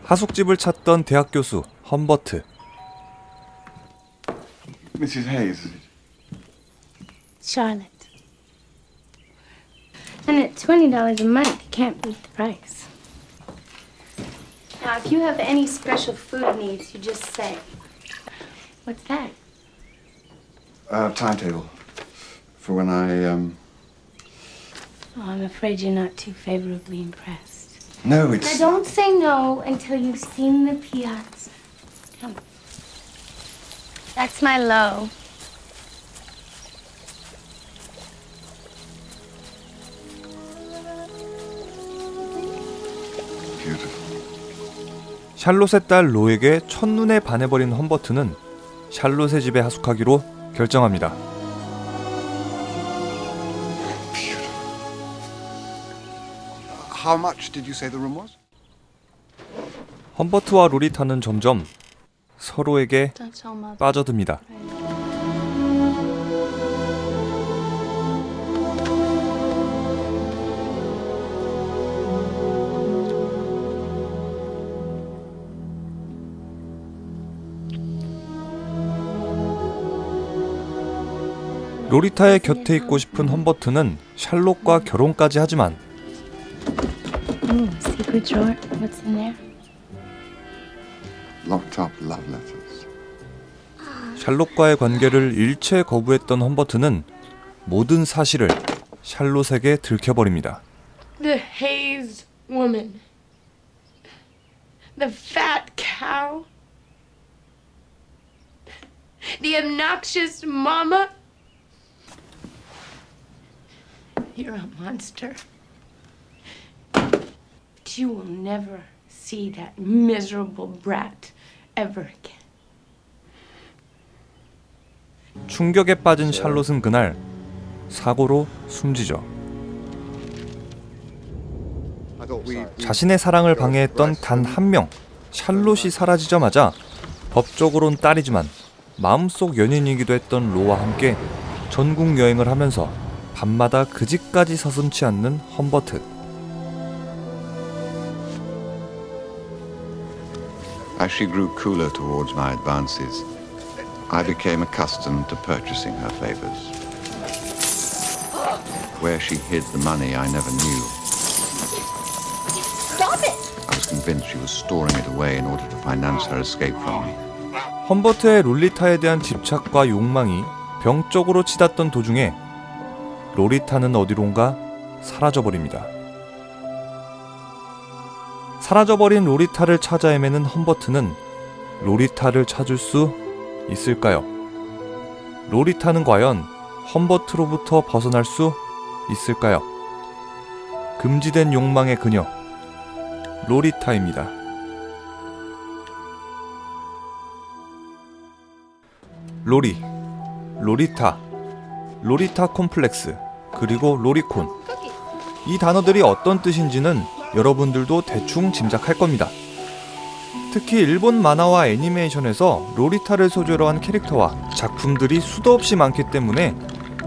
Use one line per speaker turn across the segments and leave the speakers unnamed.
하숙집을 찾던 대학 교수 험버트.
Mrs. Hayes, is it?
Charlotte. And at $20 a month, you can't beat the price. Now, if you have any special food needs, you just say. What's that?
Timetable. For when I,
Oh, I'm afraid you're not too favorably impressed.
No,
Now,
it's...
don't say no until you've seen the piazza. Come. That's my low.
Beautiful.
샬롯의 딸 로에게 첫눈에 반해버린 험버트는 샬롯의 집에 하숙하기로 결정합니다.
How much did you say the room was?
험버트와 로리타는 점점 서로에게
Don't tell Mother.
빠져듭니다. 로리타의 곁에 있고 싶은 험버트는 샬롯과 결혼까지 하지만
Secret drawer. What's in there?
Locked up love letters.
샬롯과의 관계를 일체 거부했던 험버트는 모든 사실을 샬롯에게 들켜버립니다.
The Hayes woman. The fat cow. The obnoxious mama. You're a monster. But you will never see that miserable brat ever again.
충격에 빠진 샬롯은 그날 사고로 숨지죠. 자신의 사랑을 방해했던 단 한 명, 샬롯이 사라지자마자 법적으론 딸이지만 마음속 연인이기도 했던 로와 함께 전국 여행을 하면서 밤마다 그 집까지 서슴지 않는 험버트.
As she grew cooler towards my advances, I became accustomed to purchasing her favors. Where she hid the money, I never knew.
Stop it!
I was convinced she was storing it away in order to finance her escape from me.
험버트의 롤리타에 대한 집착과 욕망이 병적으로 치닫던 도중에 로리타는 어디론가 사라져버립니다. 사라져버린 로리타를 찾아 헤매는 험버트는 로리타를 찾을 수 있을까요? 로리타는 과연 험버트로부터 벗어날 수 있을까요? 금지된 욕망의 그녀 로리타입니다. 로리, 로리타, 로리타 콤플렉스, 그리고 로리콘. 이 단어들이 어떤 뜻인지는 여러분들도 대충 짐작할 겁니다. 특히 일본 만화와 애니메이션에서 로리타를 소재로 한 캐릭터와 작품들이 수도 없이 많기 때문에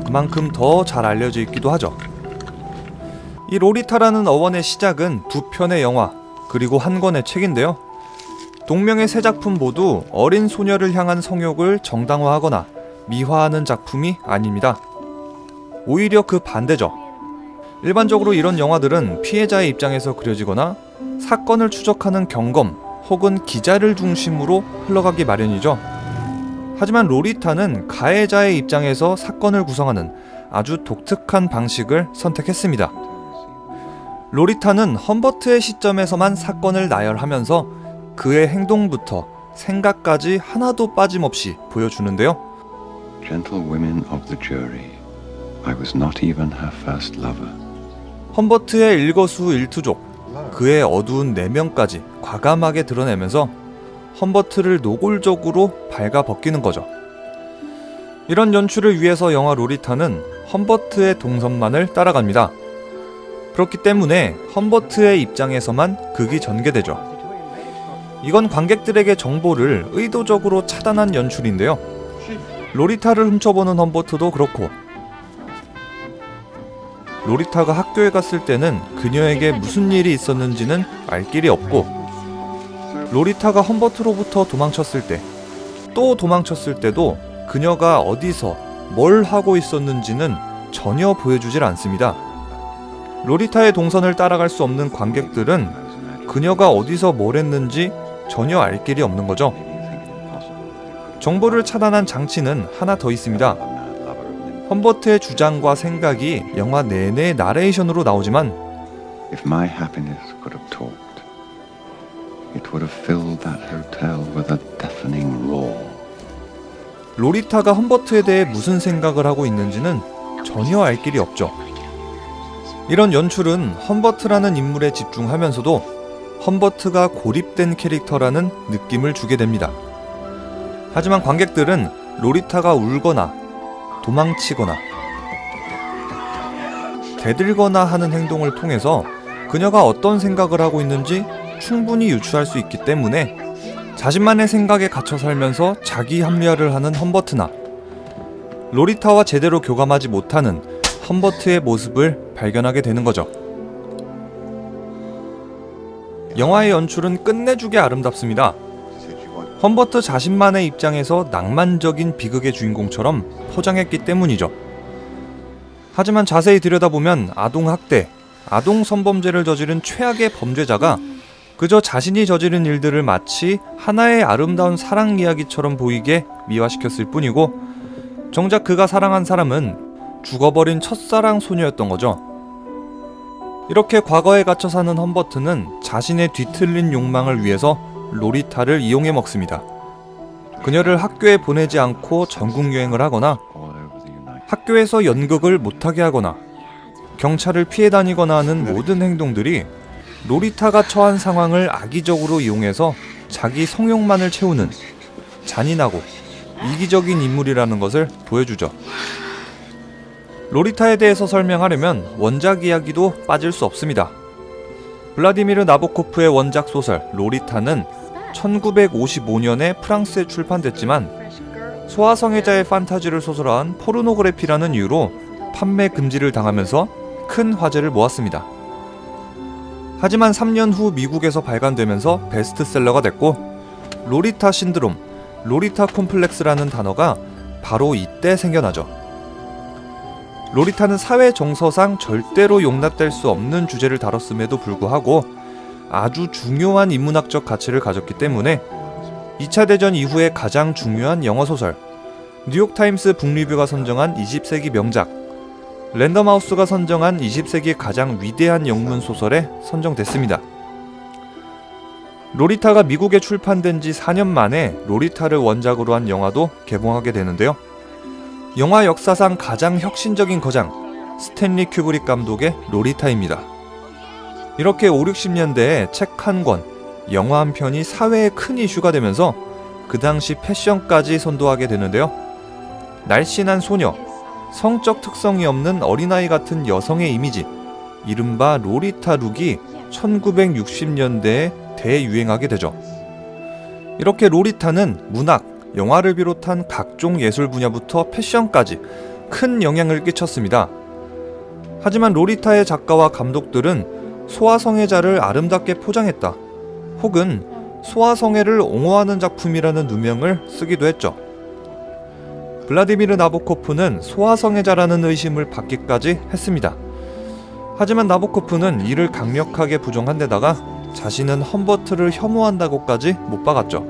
그만큼 더 잘 알려져 있기도 하죠. 이 로리타라는 어원의 시작은 두 편의 영화 그리고 한 권의 책인데요. 동명의 세 작품 모두 어린 소녀를 향한 성욕을 정당화하거나 미화하는 작품이 아닙니다. 오히려 그 반대죠. 일반적으로 이런 영화들은 피해자의 입장에서 그려지거나 사건을 추적하는 경검 혹은 기자를 중심으로 흘러가기 마련이죠. 하지만 로리타는 가해자의 입장에서 사건을 구성하는 아주 독특한 방식을 선택했습니다. 로리타는 험버트의 시점에서만 사건을 나열하면서 그의 행동부터 생각까지 하나도 빠짐없이 보여주는데요.
Gentlewomen of the jury, I was not even her first lover.
험버트의 일거수일투족, 그의 어두운 내면까지 과감하게 드러내면서 험버트를 노골적으로 발가벗기는 거죠. 이런 연출을 위해서 영화 로리타는 험버트의 동선만을 따라갑니다. 그렇기 때문에 험버트의 입장에서만 극이 전개되죠. 이건 관객들에게 정보를 의도적으로 차단한 연출인데요. 로리타를 훔쳐보는 험버트도 그렇고, 로리타가 학교에 갔을 때는 그녀에게 무슨 일이 있었는지는 알 길이 없고, 로리타가 험버트로부터 도망쳤을 때, 또 도망쳤을 때도 그녀가 어디서 뭘 하고 있었는지는 전혀 보여주질 않습니다. 로리타의 동선을 따라갈 수 없는 관객들은 그녀가 어디서 뭘 했는지 전혀 알 길이 없는 거죠. 정보를 차단한 장치는 하나 더 있습니다. 험버트의 주장과 생각이 영화 내내 나레이션으로 나오지만
If my happiness could have talked, it would have filled that hotel with a deafening roar.
로리타가 험버트에 대해 무슨 생각을 하고 있는지는 전혀 알 길이 없죠. 이런 연출은 험버트라는 인물에 집중하면서도 험버트가 고립된 캐릭터라는 느낌을 주게 됩니다. 하지만 관객들은 로리타가 울거나 도망치거나 대들거나 하는 행동을 통해서 그녀가 어떤 생각을 하고 있는지 충분히 유추할 수 있기 때문에 자신만의 생각에 갇혀 살면서 자기 합리화를 하는 험버트나 로리타와 제대로 교감하지 못하는 험버트의 모습을 발견하게 되는 거죠. 영화의 연출은 끝내주게 아름답습니다. 험버트 자신만의 입장에서 낭만적인 비극의 주인공처럼 포장했기 때문이죠. 하지만 자세히 들여다보면 아동학대, 아동성범죄를 저지른 최악의 범죄자가 그저 자신이 저지른 일들을 마치 하나의 아름다운 사랑 이야기처럼 보이게 미화시켰을 뿐이고 정작 그가 사랑한 사람은 죽어버린 첫사랑 소녀였던 거죠. 이렇게 과거에 갇혀 사는 험버트는 자신의 뒤틀린 욕망을 위해서 로리타를 이용해 먹습니다. 그녀를 학교에 보내지 않고 전국 여행을 하거나 학교에서 연극을 못하게 하거나 경찰을 피해 다니거나 하는 모든 행동들이 로리타가 처한 상황을 악의적으로 이용해서 자기 성욕만을 채우는 잔인하고 이기적인 인물이라는 것을 보여주죠. 로리타에 대해서 설명하려면 원작 이야기도 빠질 수 없습니다. 블라디미르 나보코프의 원작 소설 로리타는 1955년에 프랑스에 출판됐지만 소아성애자의 판타지를 소설한 포르노그래피라는 이유로 판매 금지를 당하면서 큰 화제를 모았습니다. 하지만 3년 후 미국에서 발간되면서 베스트셀러가 됐고 로리타 신드롬, 로리타 콤플렉스라는 단어가 바로 이때 생겨나죠. 로리타는 사회 정서상 절대로 용납될 수 없는 주제를 다뤘음에도 불구하고 아주 중요한 인문학적 가치를 가졌기 때문에 2차 대전 이후에 가장 중요한 영어소설, 뉴욕타임스 북리뷰가 선정한 20세기 명작, 랜덤하우스가 선정한 20세기 가장 위대한 영문소설에 선정됐습니다. 로리타가 미국에 출판된 지 4년 만에 로리타를 원작으로 한 영화도 개봉하게 되는데요. 영화 역사상 가장 혁신적인 거장, 스탠리 큐브릭 감독의 로리타입니다. 이렇게 5, 60년대에 책 한 권, 영화 한 편이 사회의 큰 이슈가 되면서 그 당시 패션까지 선도하게 되는데요. 날씬한 소녀, 성적 특성이 없는 어린아이 같은 여성의 이미지, 이른바 로리타 룩이 1960년대에 대유행하게 되죠. 이렇게 로리타는 문학, 영화를 비롯한 각종 예술 분야부터 패션까지 큰 영향을 끼쳤습니다. 하지만 로리타의 작가와 감독들은 소아성애자를 아름답게 포장했다, 혹은 소아성애를 옹호하는 작품이라는 누명을 쓰기도 했죠. 블라디미르 나보코프는 소아성애자라는 의심을 받기까지 했습니다. 하지만 나보코프는 이를 강력하게 부정한 데다가 자신은 험버트를 혐오한다고까지 못 박았죠.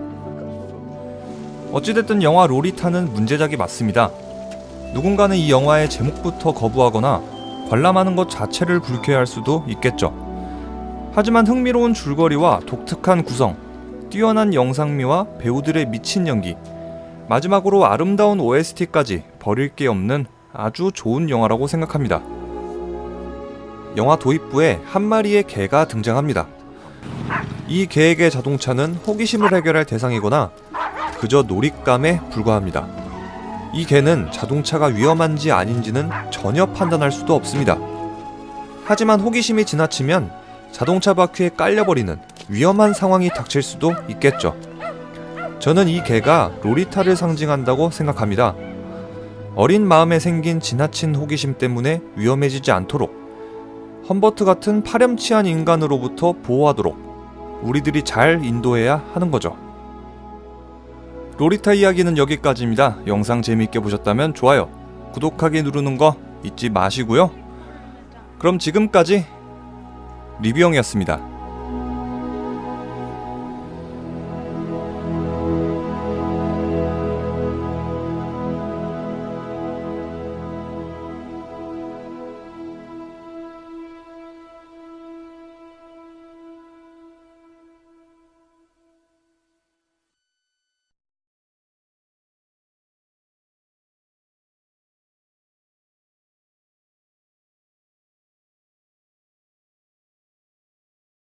어찌됐든 영화 로리타는 문제작이 맞습니다. 누군가는 이 영화의 제목부터 거부하거나 관람하는 것 자체를 불쾌할 수도 있겠죠. 하지만 흥미로운 줄거리와 독특한 구성, 뛰어난 영상미와 배우들의 미친 연기, 마지막으로 아름다운 OST까지 버릴 게 없는 아주 좋은 영화라고 생각합니다. 영화 도입부에 한 마리의 개가 등장합니다. 이 개에게 자동차는 호기심을 해결할 대상이거나 그저 놀잇감에 불과합니다. 이 개는 자동차가 위험한지 아닌지는 전혀 판단할 수도 없습니다. 하지만 호기심이 지나치면 자동차 바퀴에 깔려버리는 위험한 상황이 닥칠 수도 있겠죠. 저는 이 개가 로리타를 상징한다고 생각합니다. 어린 마음에 생긴 지나친 호기심 때문에 위험해지지 않도록, 험버트 같은 파렴치한 인간으로부터 보호하도록 우리들이 잘 인도해야 하는 거죠. 로리타 이야기는 여기까지입니다. 영상 재미있게 보셨다면 좋아요, 구독하기 누르는 거 잊지 마시고요. 그럼 지금까지 리뷰형이었습니다.